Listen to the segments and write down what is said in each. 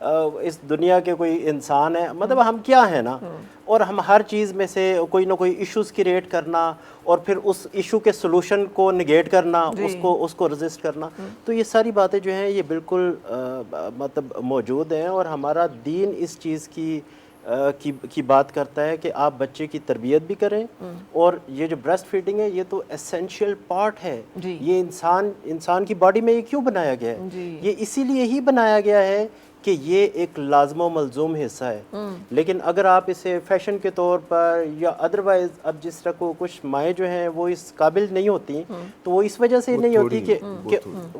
اس دنیا کے کوئی انسان ہے, مطلب ہم کیا ہیں نا, اور ہم ہر چیز میں سے کوئی نہ کوئی ایشوز کریٹ کرنا اور پھر اس ایشو کے سلوشن کو نگیٹ کرنا, اس کو رزسٹ کرنا, تو یہ ساری باتیں جو ہیں یہ بالکل مطلب موجود ہیں. اور ہمارا دین اس چیز کی بات کرتا ہے کہ آپ بچے کی تربیت بھی کریں, اور یہ جو بریسٹ فیڈنگ ہے یہ تو ایسینشیل پارٹ ہے. یہ انسان کی باڈی میں یہ کیوں بنایا گیا ہے؟ یہ اسی لیے ہی بنایا گیا ہے کہ یہ ایک لازم و ملزوم حصہ ہے. لیکن اگر آپ اسے فیشن کے طور پر یا ادروائز, اب جس طرح کو کچھ مائیں جو ہیں وہ اس قابل نہیں ہوتی, تو وہ اس وجہ سے نہیں ہوتی کہ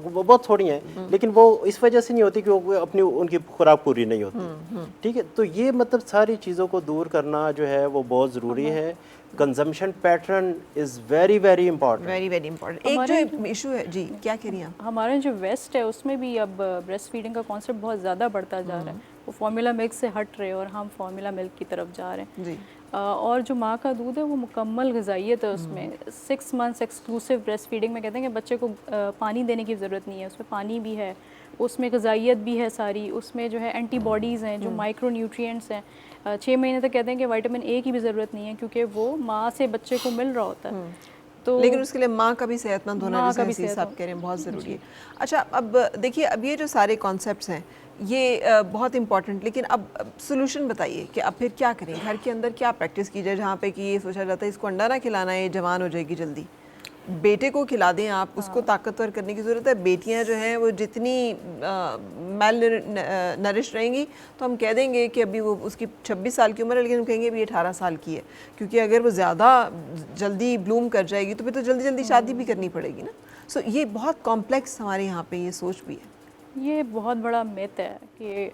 وہ بہت تھوڑی ہیں, لیکن وہ اس وجہ سے نہیں ہوتی کہ وہ اپنی ان کی خوراک پوری نہیں ہوتی. ٹھیک ہے, تو یہ مطلب ساری چیزوں کو دور کرنا جو ہے وہ بہت ضروری ہے. Consumption pattern is very very important. Very very important. ایک جو ایشو ہے, جی کیا کہہ رہی ہیں آپ؟ ہمارا جو ویسٹ ہے اس میں بھی اب بریسٹ فیڈنگ کا کانسیپٹ بہت زیادہ بڑھتا جا رہا ہے. وہ فارمولا ملک سے ہٹ رہے اور ہم فارمولا ملک کی طرف جا رہے ہیں. جی. اور جو ماں کا دودھ ہے وہ مکمل غذائیت ہے. اس میں 6 months ایکسکلوسیو بریسٹ فیڈنگ میں کہتے ہیں کہ بچے کو پانی دینے کی ضرورت نہیں ہے, اس میں پانی بھی ہے, اس میں غذائیت بھی ہے ساری, اس میں جو ہے اینٹی باڈیز ہیں, جو مائکرو نیوٹریئنٹس ہیں. 6 مہینے تک کہتے ہیں کہ وائٹامن اے کی بھی ضرورت نہیں ہے کیونکہ وہ ماں سے بچے کو مل رہا ہوتا ہے. تو لیکن اس کے لیے ماں کا بھی صحت مند ہونا, جیسے صاحب کہہ رہے ہیں, بہت ضروری ہے. اچھا, اب دیکھیے, اب یہ جو سارے کانسیپٹس ہیں یہ بہت امپورٹنٹ, لیکن اب سولوشن بتائیے کہ اب پھر کیا کریں, گھر کے اندر کیا پریکٹس کی جائے جہاں پہ کہ یہ سوچا جاتا ہے اس کو انڈا نہ کھلانا ہے, یہ جوان ہو جائے گی جلدی. بیٹے کو کھلا دیں آپ, اس کو طاقتور کرنے کی ضرورت ہے. بیٹیاں جو ہیں وہ جتنی میل نرش رہیں گی تو ہم کہہ دیں گے کہ ابھی وہ اس کی 26 سال کی عمر ہے, لیکن ہم کہیں گے ابھی 18 سال کی ہے, کیونکہ اگر وہ زیادہ جلدی بلوم کر جائے گی تو پھر تو جلدی جلدی شادی بھی کرنی پڑے گی نا. سو یہ بہت کمپلیکس ہمارے یہاں پہ یہ سوچ بھی ہے. یہ بہت بڑا میتھ ہے کہ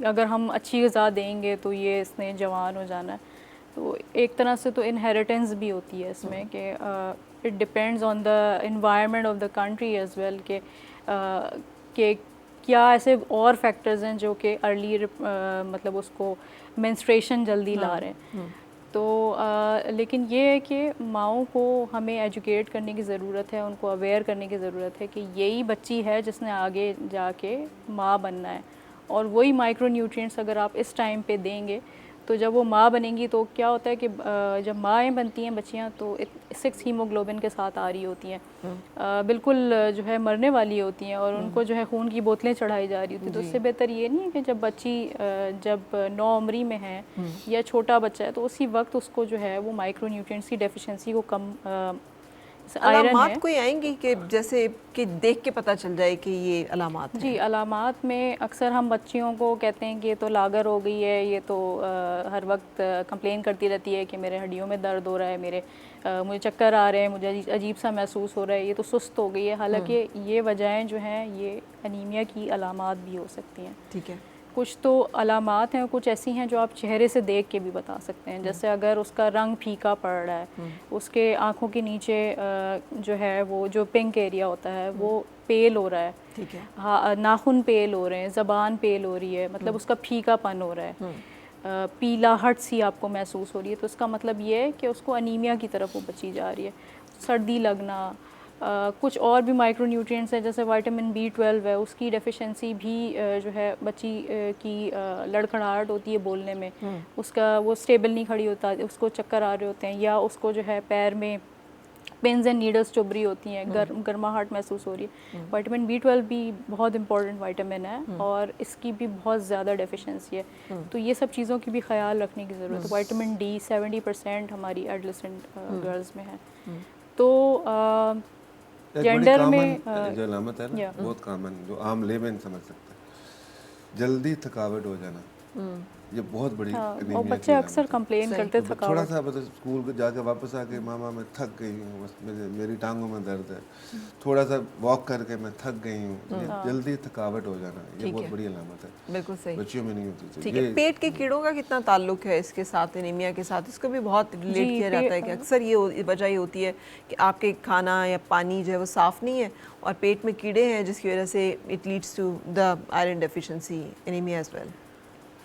اگر ہم اچھی غذا دیں گے تو یہ اس نے جوان ہو جانا ہے. تو ایک طرح سے تو انہیریٹنس بھی ہوتی ہے اس میں کہ it depends on the environment of the country as well, کہ کیا ایسے اور فیکٹرز ہیں جو کہ ارلی مطلب اس کو مینسٹریشن جلدی لا رہے ہیں. تو لیکن یہ ہے کہ ماؤں کو ہمیں ایجوکیٹ کرنے کی ضرورت ہے, ان کو اویئر کرنے کی ضرورت ہے کہ یہی بچی ہے جس نے آگے جا کے ماں بننا ہے. اور وہی مائکرو نیوٹرینٹس اگر آپ اس ٹائم پہ دیں گے تو جب وہ ماں بنیں گی تو کیا ہوتا ہے کہ جب مائیں بنتی ہیں بچیاں تو 6 ہیموگلوبن کے ساتھ آ رہی ہوتی ہیں, بالکل جو ہے مرنے والی ہوتی ہیں, اور ان کو جو ہے خون کی بوتلیں چڑھائی جا رہی ہوتی ہیں. تو اس سے بہتر یہ نہیں ہے کہ جب بچی جب نوعمری میں ہے یا چھوٹا بچہ ہے تو اسی وقت اس کو جو ہے وہ مائکرو نیوٹرینٹس کی ڈیفیشنسی کو کم. علامات کوئی آئیں گی کہ جیسے کہ دیکھ کے پتہ چل جائے کہ یہ علامات ہیں؟ جی, علامات میں اکثر ہم بچیوں کو کہتے ہیں کہ یہ تو لاغر ہو گئی ہے, یہ تو ہر وقت کمپلین کرتی رہتی ہے کہ میرے ہڈیوں میں درد ہو رہا ہے, مجھے چکر آ رہے ہیں, مجھے عجیب سا محسوس ہو رہا ہے, یہ تو سست ہو گئی ہے. حالانکہ یہ وجہیں جو ہیں یہ انیمیا کی علامات بھی ہو سکتی ہیں. ٹھیک ہے. کچھ تو علامات ہیں, کچھ ایسی ہیں جو آپ چہرے سے دیکھ کے بھی بتا سکتے ہیں. جیسے اگر اس کا رنگ پھیکا پڑ رہا ہے, اس کے آنکھوں کے نیچے جو ہے وہ جو پنک ایریا ہوتا ہے وہ پیل ہو رہا ہے, ٹھیک ہے, ہاں ناخن پیل ہو رہے ہیں, زبان پیل ہو رہی ہے, مطلب اس کا پھیکا پن ہو رہا ہے, پیلا ہٹ سی آپ کو محسوس ہو رہی ہے, تو اس کا مطلب یہ ہے کہ اس کو انیمیا کی طرف وہ بچی جا رہی ہے. سردی لگنا, کچھ اور بھی مائکرو نیوٹرینٹس ہیں جیسے وائٹامن B12 ہے, اس کی ڈیفیشنسی بھی جو ہے بچی کی لڑکھڑاہٹ ہوتی ہے بولنے میں, اس کا وہ اسٹیبل نہیں کھڑی ہوتا, اس کو چکر آ رہے ہوتے ہیں, یا اس کو جو ہے پیر میں پنز اینڈ نیڈلز چبھ رہی ہوتی ہیں, گرماہٹ محسوس ہو رہی ہے. وائٹامن B12 بھی بہت امپورٹنٹ وائٹامن ہے اور اس کی بھی بہت زیادہ ڈیفیشنسی ہے. تو یہ سب چیزوں کی بھی خیال رکھنے کی ضرورت ہے. وائٹامن D 70% ہماری ایڈolescent گرلز میں ہے. تو جینڈر میں جو علامت ہے نا بہت کامن, جو عام لے مین سمجھ سکتے ہیں, جلدی تھکاوٹ ہو جانا, یہ بہت بڑی انیمیا کی بچے اکثر کمپلین کرتے تھکاوٹ. تھوڑا سا بس اسکول کو جا کے واپس آ کے ماما میں تھک گئی ہوں, میری ٹانگوں میں درد ہے, تھوڑا سا واک کر کے میں تھک گئی ہوں, جلدی تھکاوٹ ہو جانا یہ بہت بڑی علامت ہے. بالکل صحیح. بچیوں میں نہیں ہوتی. ٹھیک ہے. پیٹ کے کیڑوں کا کتنا تعلق ہے اس کے ساتھ, انیمیا کے ساتھ؟ اس کو بھی بہت ریلیٹ کیا جاتا ہے کہ اکثر یہ وجہ یہ ہوتی ہے کہ آپ کے کھانا یا پانی جو ہے وہ صاف نہیں ہے اور پیٹ میں کیڑے ہیں, جس کی وجہ سے it leads to the iron deficiency, anaemia as well.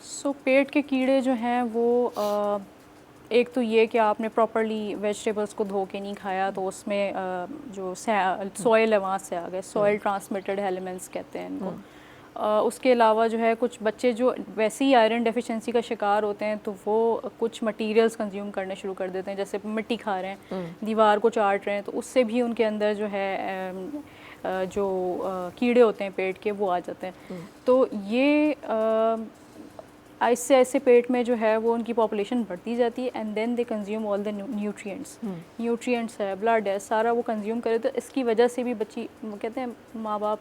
So پیٹ کے کیڑے جو ہیں وہ ایک تو یہ کہ آپ نے پراپرلی ویجیٹیبلس کو دھو کے نہیں کھایا تو اس میں جو سوئل ہے وہاں سے آ گئے, سوئل ٹرانسمیٹڈ ایلیمنٹس کہتے ہیں ان کو. اس کے علاوہ جو ہے کچھ بچے جو ویسے ہی آئرن ڈیفیشنسی کا شکار ہوتے ہیں تو وہ کچھ مٹیریلز کنزیوم کرنے شروع کر دیتے ہیں, جیسے مٹی کھا رہے ہیں, دیوار کو چاٹ رہے ہیں, تو اس سے بھی ان کے اندر جو ہے جو کیڑے ہوتے ہیں پیٹ کے وہ آ جاتے ہیں. تو یہ ایسے ایسے پیٹ میں جو ہے وہ ان کی پاپولیشن بڑھتی جاتی ہے, and then they consume all the nutrients ہے, بلڈ ہے, سارا وہ کنزیوم کرے. تو اس کی وجہ سے بھی بچی کہتے ہیں ماں باپ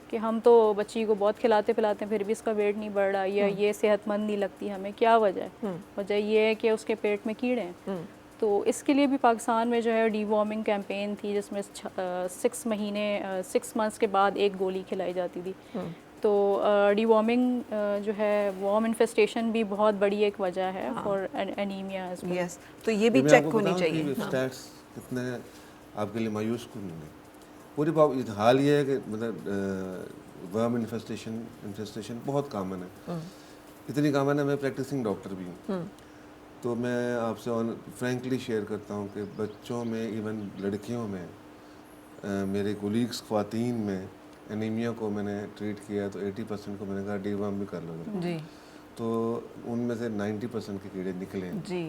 کہ ہم تو بچی کو بہت کھلاتے پلاتے ہیں پھر بھی اس کا ویٹ نہیں بڑھ رہا, یا یہ صحت مند نہیں لگتی ہمیں. کیا وجہ ہے؟ وجہ یہ ہے کہ اس کے پیٹ میں کیڑے ہیں. تو اس کے لیے بھی پاکستان میں جو ہے ڈی وارمنگ کیمپین تھی, جس میں 6 منتھس کے بعد ایک گولی کھلائی جاتی تھی. تو ڈی وارمنگ جو ہے وارم انفیسٹیشن بھی بہت بڑی ایک وجہ ہے فار انیمیا. یس, تو یہ بھی چیک ہونی چاہیے. اسٹیٹس کتنے آپ کے لیے مایوس کن ہوں گے. پوری حال یہ ہے کہ مطلب ورم انفیسٹیشن بہت کامن ہے, اتنی کامن ہے. میں پریکٹسنگ ڈاکٹر بھی ہوں, تو میں آپ سے فرینکلی شیئر کرتا ہوں کہ بچوں میں, ایون لڑکیوں میں, میرے کولیگس خواتین میں انیمیا کو میں نے ٹریٹ کیا تو 80% کو میں نے کہا ڈی ورم بھی کر لو جی, تو ان میں سے 90% کے کیڑے نکلے جی.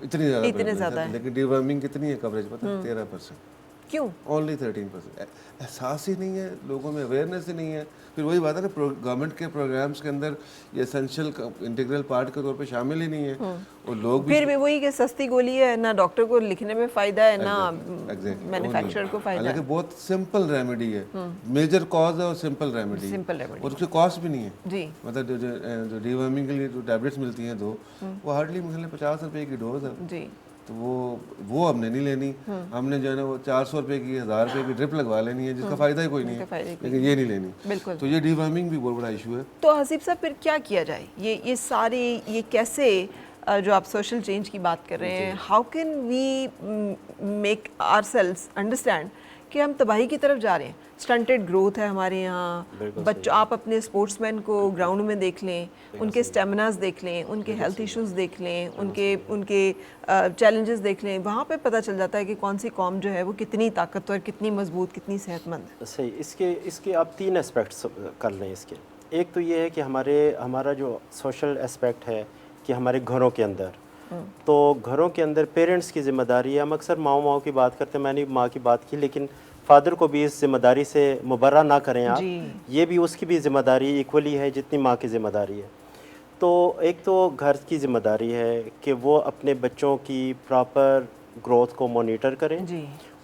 اتنے زیادہ, لیکن ڈی ورمنگ کتنی ہے کوریج پتہ ہے؟ 13%. کیوں؟ اونلی 13%. احساس ہی نہیں ہے لوگوں میں, اویئرنیس ہی نہیں ہے. پھر وہی بات ہے نا, گورنمنٹ کے پروگرامس کے اندر یہ اسینشیل انٹیگرل پارٹ کے طور پہ شامل ہی نہیں ہے. اور لوگ پھر بھی وہی کہ سستی گولی ہے, نہ ڈاکٹر کو لکھنے میں فائدہ ہے, نہ مینوفیکچرر کو فائدہ ہے. حالانکہ بہت سمپل ریمیڈی ہے, میجر کاز ہے اور سمپل ریمیڈی ہے, اور اس کی کاسٹ بھی نہیں ہے جی. مطلب جو ڈی ورمنگ کے لیے جو ٹیبلیٹس ملتی ہیں دو, وہ ہارڈلی مجھے 50 روپے کی ڈوز ہے جی. تو وہ ہم نے نہیں لینی, ہم نے جو ہے نا وہ 400 روپے کی 1000 روپے کی ڈرپ لگوا لینی ہے, جس کا فائدہ ہی کوئی نہیں ہے, لیکن یہ نہیں لینی. بالکل. تو یہ ڈی ورمنگ بھی بہت بڑا ایشو ہے. تو حسیب صاحب پھر کیا کیا جائے؟ یہ ساری یہ کیسے, جو آپ سوشل چینج کی بات کر رہے ہیں, how can we make ourselves understand کہ ہم تباہی کی طرف جا رہے ہیں. سٹنٹڈ گروتھ ہے ہمارے یہاں. بچوں, آپ اپنے اسپورٹس مین کو گراؤنڈ میں دیکھ لیں, ان کے اسٹیمناز دیکھ لیں, ان کے ہیلتھ ایشوز دیکھ لیں, ان کے چیلنجز دیکھ لیں, وہاں پہ پتہ چل جاتا ہے کہ کون سی قوم جو ہے وہ کتنی طاقتور, کتنی مضبوط, کتنی صحت مند ہے. صحیح. اس کے آپ 3 اسپیکٹس کر لیں اس کے. ایک تو یہ ہے کہ ہمارا جو سوشل اسپیکٹ ہے کہ ہمارے گھروں کے اندر, تو گھروں کے اندر پیرنٹس کی ذمہ داری ہے. ہم اکثر ماؤں کی بات کرتے ہیں, میں نے ماں کی بات کی, لیکن فادر کو بھی اس ذمہ داری سے مبرہ نہ کریں آپ. یہ بھی اس کی بھی ذمہ داری ایکولی ہے جتنی ماں کی ذمہ داری ہے. تو ایک تو گھر کی ذمہ داری ہے کہ وہ اپنے بچوں کی پراپر گروتھ کو مانیٹر کریں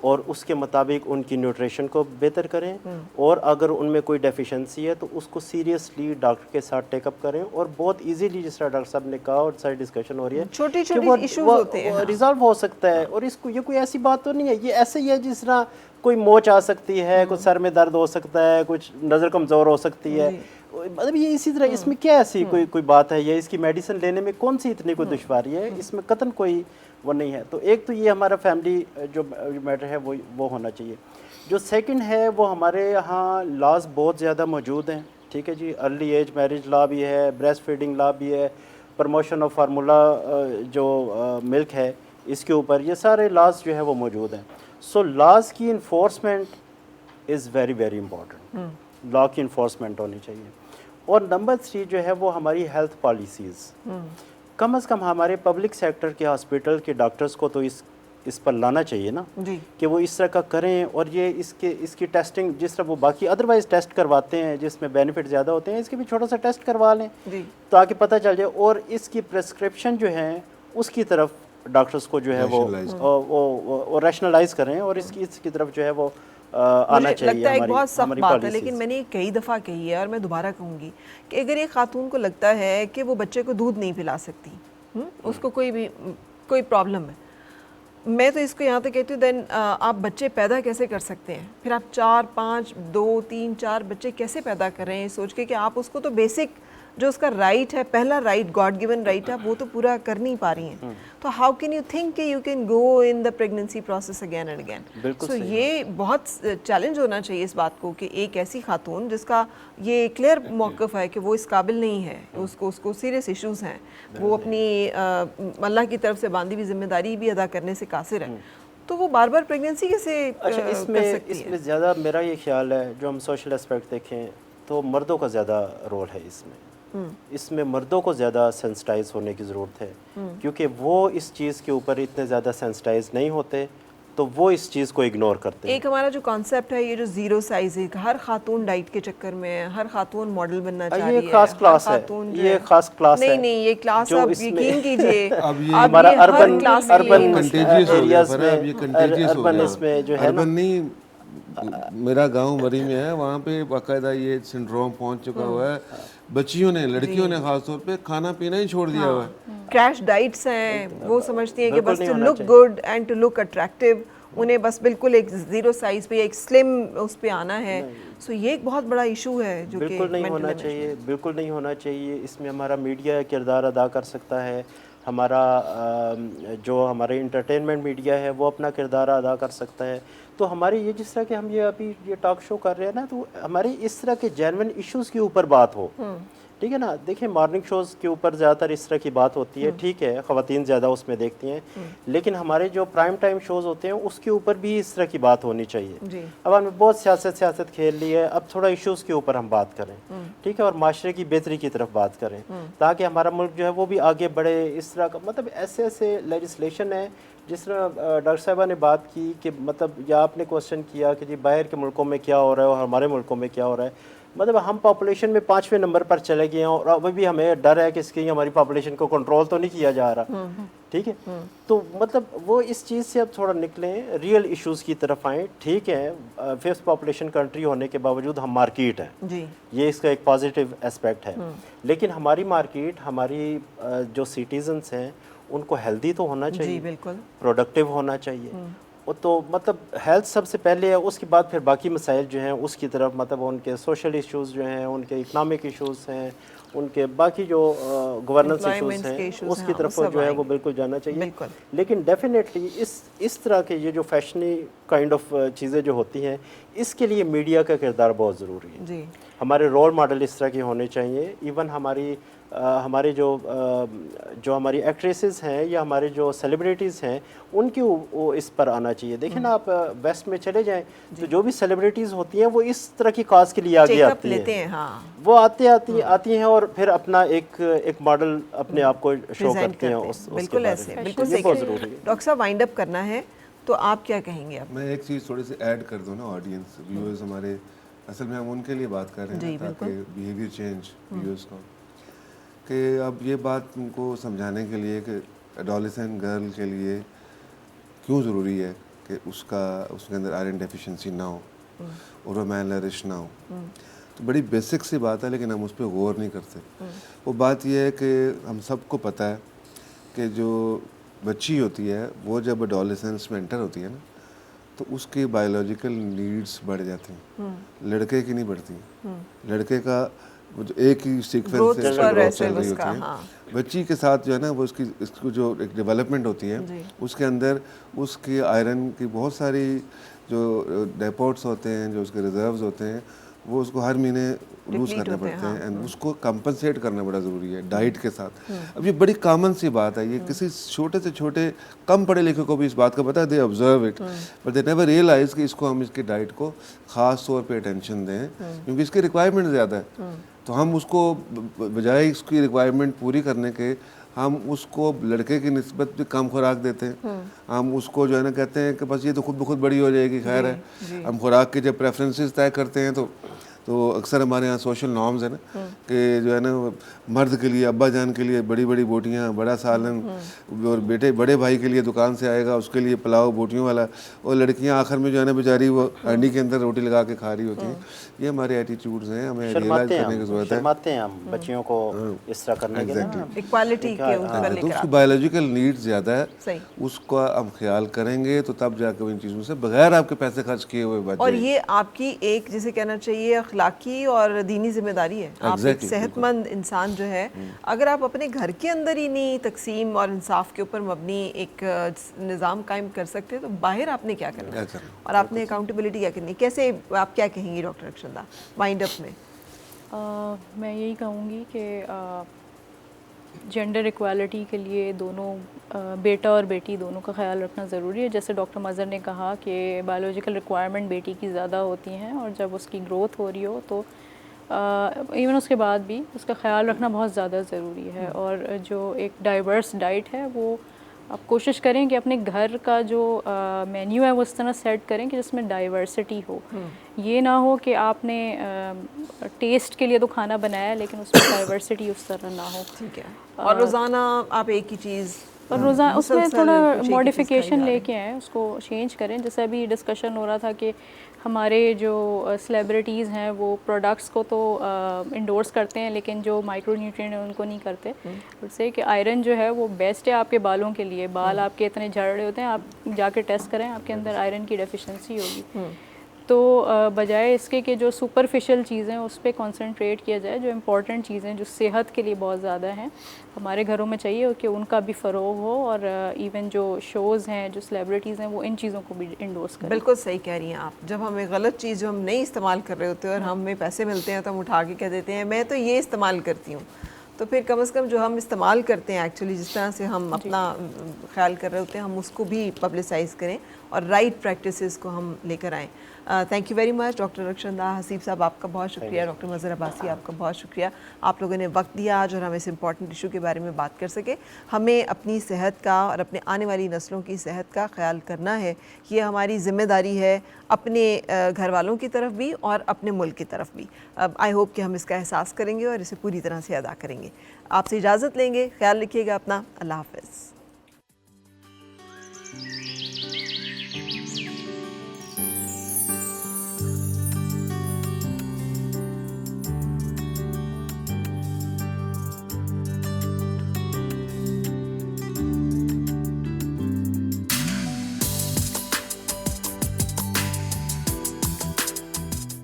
اور اس کے مطابق ان کی نیوٹریشن کو بہتر کریں, اور اگر ان میں کوئی ڈیفیشنسی ہے تو اس کو سیریسلی ڈاکٹر کے ساتھ ٹیک اپ کریں, اور بہت ایزیلی, جس طرح ڈاکٹر صاحب نے کہا اور ساری ڈسکشن ہو رہی ہے, چھوٹی چھوٹی ایشوز ہوتے ہیں, ریزالو ہو سکتا ہے. اور اس کو یہ کوئی ایسی بات تو نہیں ہے, یہ ایسے ہی ہے جس طرح کوئی موچ آ سکتی ہے, کچھ سر میں درد ہو سکتا ہے, کچھ نظر کمزور ہو سکتی ہے, مطلب یہ اسی طرح. اس میں کیا ایسی کوئی بات ہے, یا اس کی میڈیسن لینے میں کون سی اتنی کوئی دشواری ہے, اس میں قطعاً کوئی وہ نہیں ہے. تو ایک تو یہ ہمارا فیملی جو میٹر ہے وہ ہونا چاہیے. جو سیکنڈ ہے وہ ہمارے یہاں لاز بہت زیادہ موجود ہیں, ٹھیک ہے جی. ارلی ایج میرج لا بھی ہے, بریسٹ فیڈنگ لا بھی ہے, پروموشن آف فارمولا جو ملک ہے اس کے اوپر, یہ سارے لاز جو ہے وہ موجود ہیں. سو لاز کی enforcement is very very important. Law کی انفورسمنٹ ہونی چاہیے. اور نمبر 3 جو ہے وہ ہماری ہیلتھ پالیسیز. کم از کم ہمارے پبلک سیکٹر کے ہاسپٹل کے ڈاکٹرز کو تو اس پر لانا چاہیے نا کہ وہ اس طرح کا کریں, اور یہ اس کی ٹیسٹنگ جس طرح وہ باقی ادروائز ٹیسٹ کرواتے ہیں جس میں بینیفٹ زیادہ ہوتے ہیں, اس کے بھی چھوٹا سا ٹیسٹ کروا لیں تاکہ پتہ چل جائے, اور اس کی پرسکرپشن جو ہے اس کی طرف ڈاکٹرز کو جو ہے وہ ریشنلائز کریں, اور اس کی طرف جو ہے وہ آنا چاہیے. لگتا ہے ایک بہت سخت بات ہے, لیکن میں نے کئی دفعہ کہی ہے اور میں دوبارہ کہوں گی کہ اگر ایک خاتون کو لگتا ہے کہ وہ بچے کو دودھ نہیں پلا سکتی, اس کو کوئی پرابلم ہے, میں تو اس کو یہاں تک کہتی ہوں دین آپ بچے پیدا کیسے کر سکتے ہیں؟ پھر آپ 4 5 2 3 4 بچے کیسے پیدا کر رہے ہیں سوچ کے کہ آپ اس کو تو بیسک جو اس کا رائٹ ہے, پہلا رائٹ, گاڈ گیون رائٹ ہے, وہ تو پورا کر نہیں پا رہی ہیں. تو ہاؤ کین یو تھنک کہ you can go in the pregnancy process again and again. So یہ بہت چیلنج ہونا چاہیے اس بات کو کہ ایک ایسی خاتون جس کا یہ کلیئر موقف ہے کہ وہ اس قابل نہیں ہے, اس کو سیریس ایشوز ہیں, وہ اپنی اللہ کی طرف سے باندھی ہوئی ذمہ داری بھی ادا کرنے سے قاصر ہے, تو وہ بار بار پریگننسی کیسے کر سکتی ہے؟ اس میں زیادہ میرا یہ خیال ہے, جو ہم سوشل اسپیکٹ دیکھیں تو مردوں کا زیادہ رول ہے اس میں مردوں کو زیادہ سینسٹائز ہونے کی ضرورت ہے، کیونکہ وہ اس چیز کے اوپر اتنے زیادہ سینسٹائز نہیں ہوتے تو وہ اس چیز کو اگنور کرتے ہیں۔ ایک ہمارا جو کانسیپٹ ہے یہ جو زیرو سائز ہے، ہر خاتون ڈائٹ کے چکر میں ہے، ہر خاتون ماڈل بننا چاہ رہی ہے، یہ خاص کلاس ہے، یہ خاص کلاس ہے۔ نہیں یہ کلاس آپ یقین کیجئے ہمارا اربن کنٹیجیس ہو گیا، ایریاز یہ کنٹیجیس ہو اربن اس میں گیا، جو ہے اربن نہیں، میرا گاؤں مری میں ہے، وہاں پہ باقاعدہ یہ سنڈروم پہنچ چکا ہوا ہے، بچیوں نے، لڑکیوں نے خاص طور پہ کھانا پینا ہی چھوڑ دیا ہوا ہے۔ کریش ڈائٹس ہیں، وہ سمجھتی ہیں کہ بس to look good and to look attractive, انہیں بس بالکل ایک زیرو سائز پہ ایک سلم اس پہ آنا ہے، سو یہ ایک بہت بڑا ایشو ہے جو کہ بالکل نہیں ہونا چاہیے، بالکل نہیں ہونا چاہیے۔ اس میں ہمارا میڈیا کردار ادا کر سکتا ہے، ہمارا جو ہمارے انٹرٹینمنٹ میڈیا ہے وہ اپنا کردار ادا کر سکتا ہے۔ تو ہماری یہ جس طرح کہ ہم یہ ابھی یہ ٹاک شو کر رہے ہیں نا، تو ہماری اس طرح کے جینوئن ایشوز کے اوپر بات ہو، ٹھیک ہے نا۔ دیکھیں مارننگ شوز کے اوپر زیادہ تر اس طرح کی بات ہوتی ہے، ٹھیک ہے، خواتین زیادہ اس میں دیکھتی ہیں، لیکن ہمارے جو پرائم ٹائم شوز ہوتے ہیں اس کے اوپر بھی اس طرح کی بات ہونی چاہیے۔ اب ہم نے بہت سیاست کھیل لی ہے، اب تھوڑا ایشوز کے اوپر ہم بات کریں، ٹھیک ہے، اور معاشرے کی بہتری کی طرف بات کریں، تاکہ ہمارا ملک جو ہے وہ بھی آگے بڑھے۔ اس طرح کا مطلب ایسے لیجسلیشن ہے، جس طرح ڈاکٹر صاحبہ نے بات کی کہ مطلب یا آپ نے کوشچن کیا کہ جی باہر کے ملکوں میں کیا ہو رہا ہے اور ہمارے ملکوں میں کیا ہو رہا ہے، مطلب ہم پاپولیشن میں 5ویں نمبر پر چلے گئے ہیں، اور ابھی بھی ہمیں ڈر ہے کہ اس کی ہماری پاپولیشن کو کنٹرول تو نہیں کیا جا رہا، ٹھیک ہے۔ تو مطلب وہ اس چیز سے اب تھوڑا نکلیں، ریئل ایشوز کی طرف آئیں، ٹھیک ہے۔ 5th پاپولیشن کنٹری ہونے کے باوجود ہم مارکیٹ ہیں، یہ اس کا ایک پازیٹیو اسپیکٹ ہے، لیکن ہماری مارکیٹ، ہماری جو سٹیزنس ہیں ان کو ہیلدی تو ہونا چاہیے، بالکل پروڈکٹیو ہونا چاہیے، تو مطلب ہیلتھ سب سے پہلے ہے، اس کے بعد پھر باقی مسائل جو ہیں اس کی طرف، مطلب ان کے سوشل ایشوز جو ہیں، ان کے اکنامک ایشوز ہیں، ان کے باقی جو گورننس ایشوز ہیں اس کی طرف جو ہے وہ بالکل جانا چاہیے۔ لیکن ڈیفینیٹلی اس طرح کے یہ جو فیشنی کائنڈ آف چیزیں جو ہوتی ہیں، اس کے لیے میڈیا کا کردار بہت ضروری ہے۔ ہمارے رول ماڈل اس طرح کے ہونے چاہیے، ایون ہمارے جو ہماری ایکٹریسز ہیں یا ہمارے جو سیلیبریٹیز ہیں ان کی وہ اس پر آنا چاہیے۔ دیکھیں نا، آپ ویسٹ میں چلے جائیں تو جو بھی سیلیبریٹیز ہوتی ہیں وہ اس طرح کی کاز کے لیے آگے آتی ہیں، وہ آتی ہیں اور پھر اپنا ایک ماڈل اپنے آپ کو شو کرتے ہیں۔ بالکل ایسے، بالکل صحیح۔ ڈاکٹر صاحب وائنڈ اپ کرنا ہے تو آپ کیا کہیں گے؟ میں ایک چیز تھوڑی سی ایڈ کر دوں نا، آڈینس ویورز ہمارے، اصل میں ہم ان کے لیے بات کر رہے ہیں تاکہ بیہیویئر چینج ویورز کو، کہ اب یہ بات ان کو سمجھانے کے لیے کہ ایڈولسنٹ گرل کے لیے کیوں ضروری ہے کہ اس کے اندر آئرن ڈیفیشنسی نہ ہو اور وہ میل نرش نہ ہو، تو بڑی بیسک سی بات ہے لیکن ہم اس پہ غور نہیں کرتے۔ وہ بات یہ ہے کہ ہم سب کو پتہ ہے کہ جو بچی ہوتی ہے وہ جب ایڈولسنس میں انٹر ہوتی ہے نا تو اس کی بایولوجیکل نیڈس بڑھ جاتی ہیں، لڑکے کی نہیں بڑھتی ہیں۔ لڑکے کا ایک ہی سیکوینس سے گروتھ چل رہی ہوتی ہے، بچی کے ساتھ جو ہے نا وہ اس کی جو ایک ڈیولپمنٹ ہوتی ہے اس کے اندر اس کی آئرن کی بہت ساری جو ڈیپوٹس ہوتے ہیں، جو اس کے ریزروز ہوتے ہیں، وہ اس کو ہر مہینے لوز کرنے پڑتے ہیں، اینڈ اس کو کمپنسیٹ کرنا بڑا ضروری ہے ڈائٹ کے ساتھ۔ اب یہ بڑی کامن سی بات ہے، یہ کسی چھوٹے سے چھوٹے کم پڑھے لکھے کو بھی اس بات کا پتہ ہے، they observe it but they never realise کہ اس کو ہم اس کی ڈائٹ کو خاص طور پہ اٹینشن دیں کیونکہ اس کی ریکوائرمنٹ زیادہ ہے۔ تو ہم اس کو بجائے اس کی ریکوائرمنٹ پوری کرنے کے ہم اس کو لڑکے کی نسبت بھی کم خوراک دیتے ہیں، ہم اس کو جو ہے نا کہتے ہیں کہ بس یہ تو خود بخود بڑی ہو جائے گی، خیر ہے۔ ہم خوراک کی جب پریفرنسز طے کرتے ہیں تو اکثر ہمارے یہاں سوشل نارمز ہیں نا کہ جو ہے نا مرد کے لیے، ابا جان کے لیے بڑی بڑی بوٹیاں، بڑا سالن، اور بڑے بھائی کے لیے دکان سے آئے گا اس کے لیے پلاؤ بوٹیوں والا، اور لڑکیاں آخر میں جو ہے نا بیچاری وہ ہانڈی کے اندر روٹی لگا کے کھا رہی ہوتی ہیں۔ یہ ہمارے ایٹیٹیوڈز ہیں، ہمیں ریئلائز کرنے کی ضرورت ہے۔ شرماتے ہیں ہم بچیوں کو اس طرح کرنے کے لیے، ایکوالٹی کے اوپر لے کر اس کی بایولوجیکل نیڈ زیادہ ہے، اس کا ہم خیال کریں گے تو تب جا کے ان چیزوں سے بغیر آپ کے پیسے خرچ کیے ہوئے بچ اور یہ آپ کی ایک جسے کہنا چاہیے اخلاقی اور دینی ذمہ داری ہے۔ آپ ایک صحت مند انسان جو ہے، اگر آپ اپنے گھر کے اندر ہی نہیں تقسیم اور انصاف کے اوپر مبنی ایک نظام قائم کر سکتے تو باہر آپ نے کیا کرنا ہے اور آپ نے اکاؤنٹیبلٹی کیا کرنی ہے؟ کیسے آپ کیا کہیں گی ڈاکٹر رکشندہ وائنڈ اپ میں؟ میں یہی کہوں گی کہ جینڈر ایکوالٹی کے لیے دونوں بیٹا اور بیٹی دونوں کا خیال رکھنا ضروری ہے۔ جیسے ڈاکٹر مظہر نے کہا کہ بایولوجیکل ریکوائرمنٹ بیٹی کی زیادہ ہوتی ہیں، اور جب اس کی گروتھ ہو رہی ہو تو ایون اس کے بعد بھی اس کا خیال رکھنا بہت زیادہ ضروری ہے. اور جو ایک ڈائیورس ڈائٹ ہے وہ آپ کوشش کریں کہ اپنے گھر کا جو مینیو ہے وہ اس طرح سیٹ کریں کہ جس میں ڈائیورسٹی ہو. یہ نہ ہو کہ آپ نے ٹیسٹ کے لیے تو کھانا بنایا لیکن اس میں ڈائیورسٹی اس طرح نہ ہو. ٹھیک ہے. اور روزانہ آپ ایک ہی چیز اور روزانہ اس میں تھوڑا موڈیفیکیشن لے کے آئیں, اس کو چینج کریں. جیسے ابھی ڈسکشن ہو رہا تھا کہ ہمارے جو سیلیبریٹیز ہیں وہ پروڈکٹس کو تو انڈورس کرتے ہیں لیکن جو مائکرو نیوٹرینٹ ہیں ان کو نہیں کرتے. اس سے کہ آئرن جو ہے وہ بیسٹ ہے آپ کے بالوں کے لیے. بال آپ کے اتنے جھڑ رہے ہوتے ہیں, آپ جا کے ٹیسٹ کریں, آپ کے اندر آئرن کی ڈیفیشنسی ہوگی. تو بجائے اس کے کہ جو سپرفیشل چیزیں اس پہ کنسنٹریٹ کیا جائے, جو امپورٹنٹ چیزیں جو صحت کے لیے بہت زیادہ ہیں ہمارے گھروں میں چاہیے کہ ان کا بھی فروغ ہو. اور ایون جو شوز ہیں جو سیلیبریٹیز ہیں وہ ان چیزوں کو بھی انڈورس کریں. بالکل صحیح کہہ رہی ہیں آپ. جب ہمیں غلط چیز جو ہم نہیں استعمال کر رہے ہوتے اور ہمیں پیسے ملتے ہیں تو ہم اٹھا کے کہہ دیتے ہیں میں تو یہ استعمال کرتی ہوں, تو پھر کم از کم جو ہم استعمال کرتے ہیں ایکچولی جس طرح سے ہم اپنا خیال کر رہے ہوتے ہیں ہم اس کو بھی پبلسائز کریں اور رائٹ پریکٹسز کو ہم لے کر آئیں. Thank you very much doctor Rakhshanda Haseeb صاحب, آپ کا بہت شکریہ. ڈاکٹر مظہر عباسی آپ کا بہت شکریہ. آپ لوگوں نے وقت دیا آج اور ہم اس امپورٹنٹ ایشو کے بارے میں بات کر سکے. ہمیں اپنی صحت کا اور اپنے آنے والی نسلوں کی صحت کا خیال کرنا ہے. یہ ہماری ذمہ داری ہے اپنے گھر والوں کی طرف بھی اور اپنے ملک کی طرف بھی. آئی ہوپ کہ ہم اس کا احساس کریں گے اور اسے پوری طرح سے ادا کریں گے. آپ سے اجازت لیں گے. خیال رکھیے گا اپنا. اللہ حافظ.